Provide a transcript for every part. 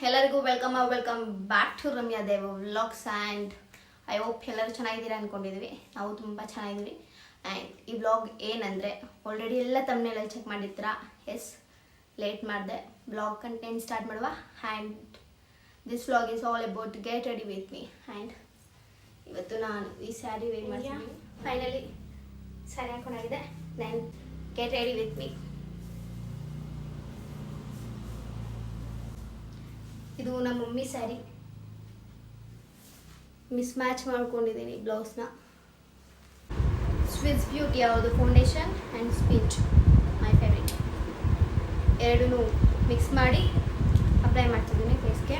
ಎಲ್ಲರಿಗೂ welcome back to Ramya Dev vlogs and I hope ಎಲ್ಲರೂ ಚೆನ್ನಾಗಿದ್ದೀರಾ ಅಂದ್ಕೊಂಡಿದ್ವಿ. ನಾವು ತುಂಬ ಚೆನ್ನಾಗಿದ್ವಿ. ಆ್ಯಂಡ್ ಈ ವ್ಲಾಗ್ ಏನಂದರೆ ಆಲ್ರೆಡಿ ಎಲ್ಲ ತಮ್ಮನೇಲಿ ಚೆಕ್ ಮಾಡಿರ್ತೀರಾ. ಎಸ್, ಲೇಟ್ ಮಾಡಿದೆ. ವ್ಲಾಗ್ ಕಂಟೆಂಟ್ ಸ್ಟಾರ್ಟ್ ಮಾಡುವ. And this vlog is all about get ready with me. And ಇವತ್ತು ನಾನು ಈ ಸ್ಯಾರಿ ವೇರ್ ಮಾಡ್ತೀನಿ. ಫೈನಲಿ ಸ್ಯಾರಿ ಹಾಕೊಂಡಾಗಿದೆ. Then get ready with me. ಇದು ನಮ್ಮ ಮಮ್ಮಿ ಸ್ಯಾರಿ. ಮಿಸ್ ಮ್ಯಾಚ್ ಮಾಡ್ಕೊಂಡಿದ್ದೀನಿ ಬ್ಲೌಸ್ನ. ಸ್ವಿಸ್ ಬ್ಯೂಟಿ ಯಾವುದು ಫೌಂಡೇಶನ್ ಆ್ಯಂಡ್ ಸ್ಪಿಂಚ್ ಮೈ ಫೇವ್ರೇಟ್. ಎರಡೂ ಮಿಕ್ಸ್ ಮಾಡಿ ಅಪ್ಲೈ ಮಾಡ್ತಿದ್ದೀನಿ ಫೇಸ್ಗೆ.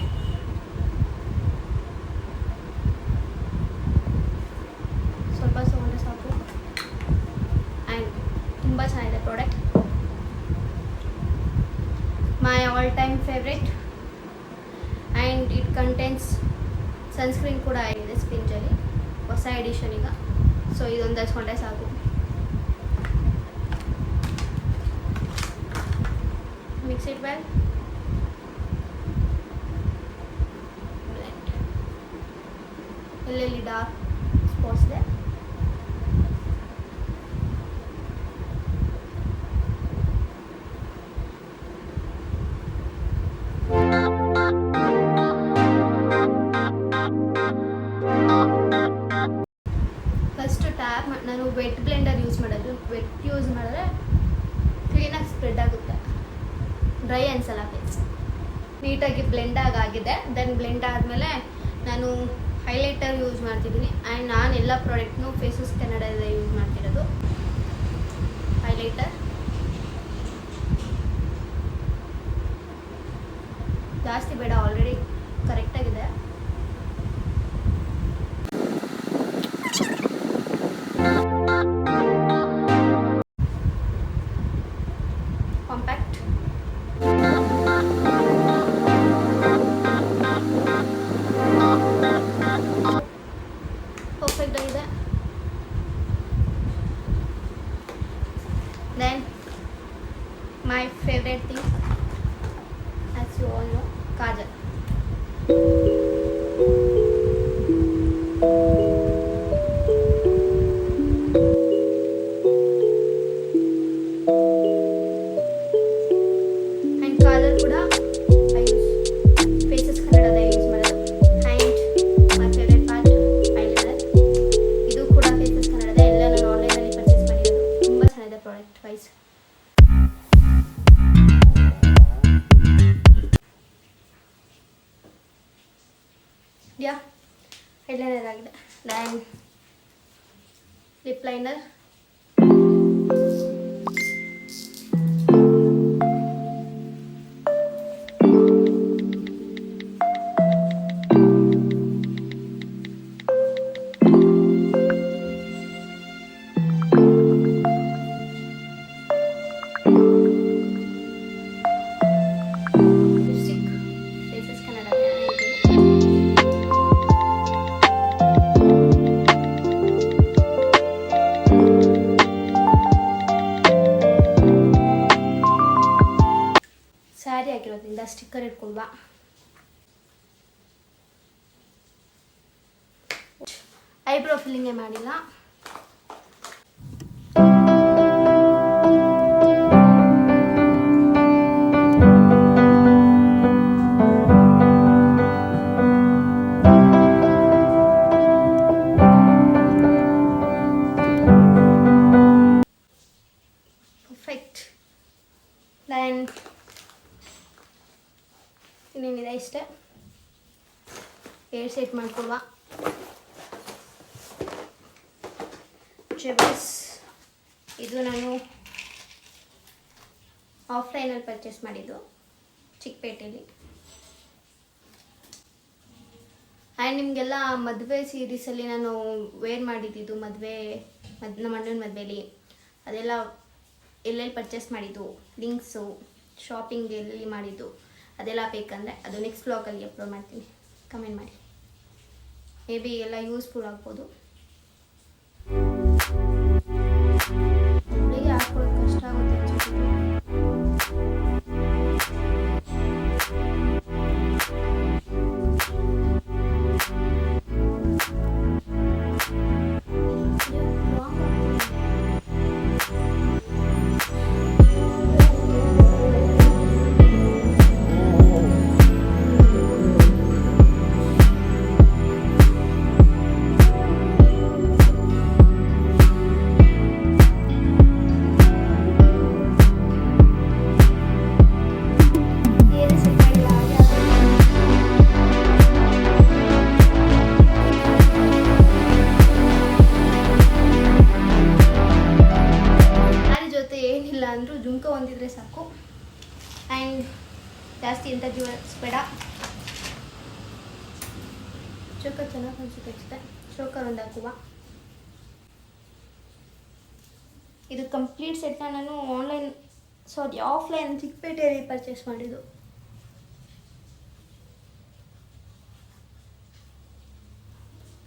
ಸ್ವಲ್ಪ ತೊಗೊಂಡ್ರೆ ಸಾಕು. ಆ್ಯಂಡ್ ತುಂಬ ಚೆನ್ನಾಗಿದೆ product. My all time favourite. And it contents sunscreen ಕೂಡ ಆಗಿದೆ ಸ್ಪಿಂಚಲ್ಲಿ, ಹೊಸ ಎಡಿಷನ್ ಈಗ. ಸೊ ಇದೊಂದು ಹಚ್ಕೊಂಡ್ರೆ ಸಾಕು. Mix it well. ಎಲ್ಲೆಲ್ಲಿ ಡಾರ್ಕ್ ಸ್ಪಾಟ್ಸ್ ಇದೆ ಫಸ್ಟ್ ಟ್ಯಾಪ್ ನಾನು ವೆಟ್ ಬ್ಲೆಂಡರ್ ಯೂಸ್ ಮಾಡೋದು. ವೆಟ್ ಯೂಸ್ ಮಾಡಿದ್ರೆ ಕ್ಲೀನಾಗಿ ಸ್ಪ್ರೆಡ್ ಆಗುತ್ತೆ, ಡ್ರೈ ಅನ್ಸಲ್ಲ ಫೇಸ್. ನೀಟಾಗಿ ಬ್ಲೆಂಡ್ ಆಗಿದೆ. ದೆನ್ ಬ್ಲೆಂಡ್ ಆದಮೇಲೆ ನಾನು ಹೈಲೈಟರ್ ಯೂಸ್ ಮಾಡ್ತಿದ್ದೀನಿ. ಆ್ಯಂಡ್ ನಾನು ಎಲ್ಲ ಪ್ರಾಡಕ್ಟ್ನು ಫೇಸಸ್ ಕೆನಡಾದ ಯೂಸ್ ಮಾಡ್ತಿರೋದು. ಹೈಲೈಟರ್ ಜಾಸ್ತಿ ಬೇಡ, ಆಲ್ರೆಡಿ ಕರೆಕ್ಟಾಗಿದೆ. ಕಾಂಪ್ಯಾಕ್ಟ್ ಪರ್ಫೆಕ್ಟ್ ಆಗಿದೆ. Then my favourite thing as you all know, kajal. Kajal ಕೂಡ ಐ ಯೂಸ್ ಫೇಸಸ್ ಕನ್ನಡದ ಯೂಸ್ ಮಾಡೋದು. And my favourite part eyeliner. ಇದು ಕೂಡ ಫೇಸಸ್ ಕನ್ನಡದ. ಎಲ್ಲ ನಾನು ಆನ್ಲೈನಲ್ಲಿ ಪರ್ಚೇಸ್ ಮಾಡಿರೋದು. ತುಂಬ ಚೆನ್ನಾಗಿದೆ ಪ್ರಾಡಕ್ಟ್ ವೈಸ್. ಯಾ, ಐಲೈನರ್ ಆಗಿದೆ. Then lip liner. ಸ್ಯಾರಿ ಹಾಕಿರೋದ್ರಿಂದ ಸ್ಟಿಕ್ಕರ್ ಇಟ್ಕೊಳ್ವಾ. ಐಬ್ರೋ ಫಿಲ್ಲಿಂಗೇ ಮಾಡಿಲ್ಲ. ಪರ್ಫೆಕ್ಟ್. ದೆನ್ ಇನ್ನೇನಿದೆ ಇಷ್ಟೇ. Hair set ಮಾಡ್ಕೊಳ್ವಾ. ಜೆಬಸ್ ಇದು ನಾನು ಆಫ್ಲೈನಲ್ಲಿ ಪರ್ಚೇಸ್ ಮಾಡಿದ್ದು, ಚಿಕ್ಕಪೇಟೆಯಲ್ಲಿ. ಆ್ಯಂಡ್ ನಿಮಗೆಲ್ಲ ಮದುವೆ ಸೀರೀಸಲ್ಲಿ ನಾನು ವೇರ್ ಮಾಡಿದ್ದು, ನಮ್ಮ ಅಣ್ಣನ ಮದುವೆಯಲ್ಲಿ ಅದೆಲ್ಲ ಎಲ್ಲೆಲ್ಲಿ ಪರ್ಚೇಸ್ ಮಾಡಿದ್ದು, ಲಿಂಕ್ಸು, ಶಾಪಿಂಗ್ ಎಲ್ಲೆಲ್ಲಿ ಮಾಡಿದ್ದು ಅದೆಲ್ಲ ಬೇಕಂದರೆ ಅದು ನೆಕ್ಸ್ಟ್ ವ್ಲಾಗಲ್ಲಿ ಅಪ್ಲೋಡ್ ಮಾಡ್ತೀನಿ. ಕಮೆಂಟ್ ಮಾಡಿ. ಮೇ ಬಿ ಎಲ್ಲ ಯೂಸ್ಫುಲ್ ಆಗ್ಬೋದು. ಹುಡುಗಿ ಹಾಕೊಳ್ಳೋದು ಕಷ್ಟ ಆಗುತ್ತೆ ಅನ್ಸುತ್ತೆ. ಅಂದರೂ ಜುಮ್ಕ ಹೊಂದಿದ್ರೆ ಸಾಕು. ಆ್ಯಂಡ್ ಜಾಸ್ತಿ ಎಂಥ ಜ್ಯುವೆಲ್ಸ್ ಬೇಡ. ಚೋಕರ್ ಚೆನ್ನಾಗಿ ಅನಿಸುತ್ತೆ ಅಷ್ಟೇ. ಚೋಕರ್ ಒಂದು ಹಾಕುವ. ಇದು ಕಂಪ್ಲೀಟ್ ಸೆಟ್ನ ನಾನು ಆಫ್ಲೈನ್ ಚಿಕ್ಕಪೇಟೆಯಲ್ಲಿ ಪರ್ಚೇಸ್ ಮಾಡಿದ್ದು.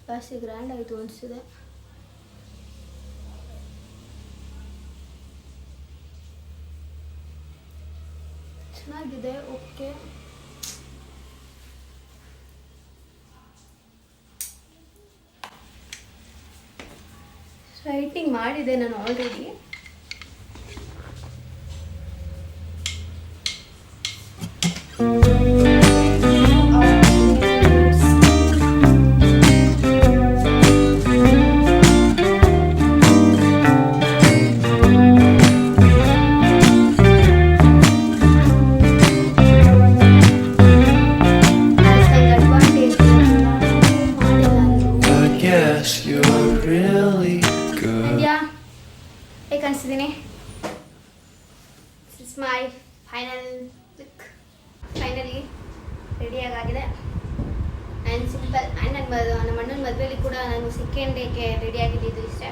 ಜಾಸ್ತಿ ಗ್ರ್ಯಾಂಡ್ ಆಯಿತು ಅನಿಸಿದೆ. ಚೆನ್ನಾಗಿದೆ. ಓಕೆ, ರೈಟಿಂಗ್ ಮಾಡಿದೆ ನಾನು ಆಲ್ರೆಡಿ. ಕಾಣಿಸ್ತಿದ್ದೀನಿ. This is my final look. Finally ರೆಡಿಯಾಗಿದೆ ಆ್ಯಂಡ್ ಸಿಂಪಲ್. ಆ್ಯಂಡ್ ನಮ್ಮ ಅಣ್ಣನ ಮದುವೆಯಲ್ಲಿ ಕೂಡ ನಾನು ಸೆಕೆಂಡ್ ಡೇಗೆ ರೆಡಿಯಾಗಿದ್ದು ಇಷ್ಟೇ.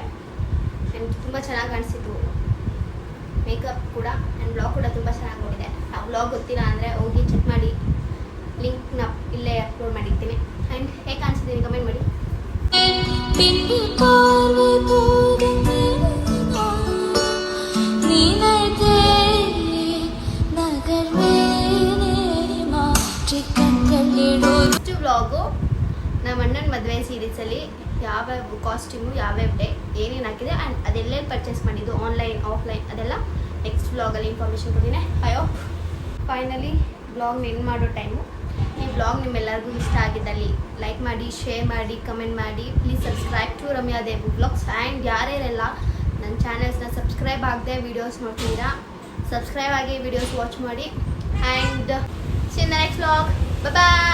ಆ್ಯಂಡ್ ತುಂಬ ಚೆನ್ನಾಗಿ ಕಾಣಿಸ್ತಿತ್ತು ಮೇಕಪ್ ಕೂಡ. ಆ್ಯಂಡ್ ಬ್ಲಾಗ್ ಕೂಡ ತುಂಬ ಚೆನ್ನಾಗಿ ನೋಡಿದೆ. ಆ ಬ್ಲಾಗ್ ಗೊತ್ತಿಲ್ಲ ಅಂದರೆ ಹೋಗಿ ಚೆಕ್ ಮಾಡಿ, ಲಿಂಕ್ನ ಇಲ್ಲೇ ಅಪ್ಲೋಡ್ ಮಾಡಿರ್ತೀನಿ. ಆ್ಯಂಡ್ ಹೇಗೆ ಕಾಣಿಸ್ತಿದ್ದೀನಿ ಕಮೆಂಟ್ ಮಾಡಿ. ವ್ಲಾಗು ನಮ್ಮ ಅಣ್ಣನ ಮದುವೆ ಸೀರೀಸಲ್ಲಿ ಯಾವ್ಯಾವ ಕಾಸ್ಟ್ಯೂಮು ಯಾವ್ಯಾವ ಡೇ ಏನೇನು ಹಾಕಿದೆ ಆ್ಯಂಡ್ ಅದೆಲ್ಲೆಲ್ಲಿ ಪರ್ಚೇಸ್ ಮಾಡಿದ್ದು, ಆನ್ಲೈನ್ ಆಫ್ಲೈನ್, ಅದೆಲ್ಲ ನೆಕ್ಸ್ಟ್ ವ್ಲಾಗಲ್ಲಿ ಇನ್ಫಾರ್ಮೇಷನ್ ಕೊಡ್ತೀನಿ. ಫೈನಲಿ ವ್ಲಾಗ್ನ ಎಂಡ್ ಮಾಡೋ ಟೈಮು. ಈ ವ್ಲಾಗ್ ನಿಮ್ಮೆಲ್ಲರಿಗೂ ಇಷ್ಟ ಆಗಿದ್ದಲ್ಲಿ ಲೈಕ್ ಮಾಡಿ, ಶೇರ್ ಮಾಡಿ, ಕಮೆಂಟ್ ಮಾಡಿ. Please subscribe to Ramya Dev vlogs. And ಯಾರ್ಯಾರೆಲ್ಲ ನನ್ನ ಚಾನಲ್ಸ್ನ ಸಬ್ಸ್ಕ್ರೈಬ್ ಆಗದೆ ವೀಡಿಯೋಸ್ ನೋಡ್ತಿದ್ದೀರಾ, ಸಬ್ಸ್ಕ್ರೈಬ್ ಆಗಿ ವೀಡಿಯೋಸ್ ವಾಚ್ ಮಾಡಿ. And see in the next vlog. Bye.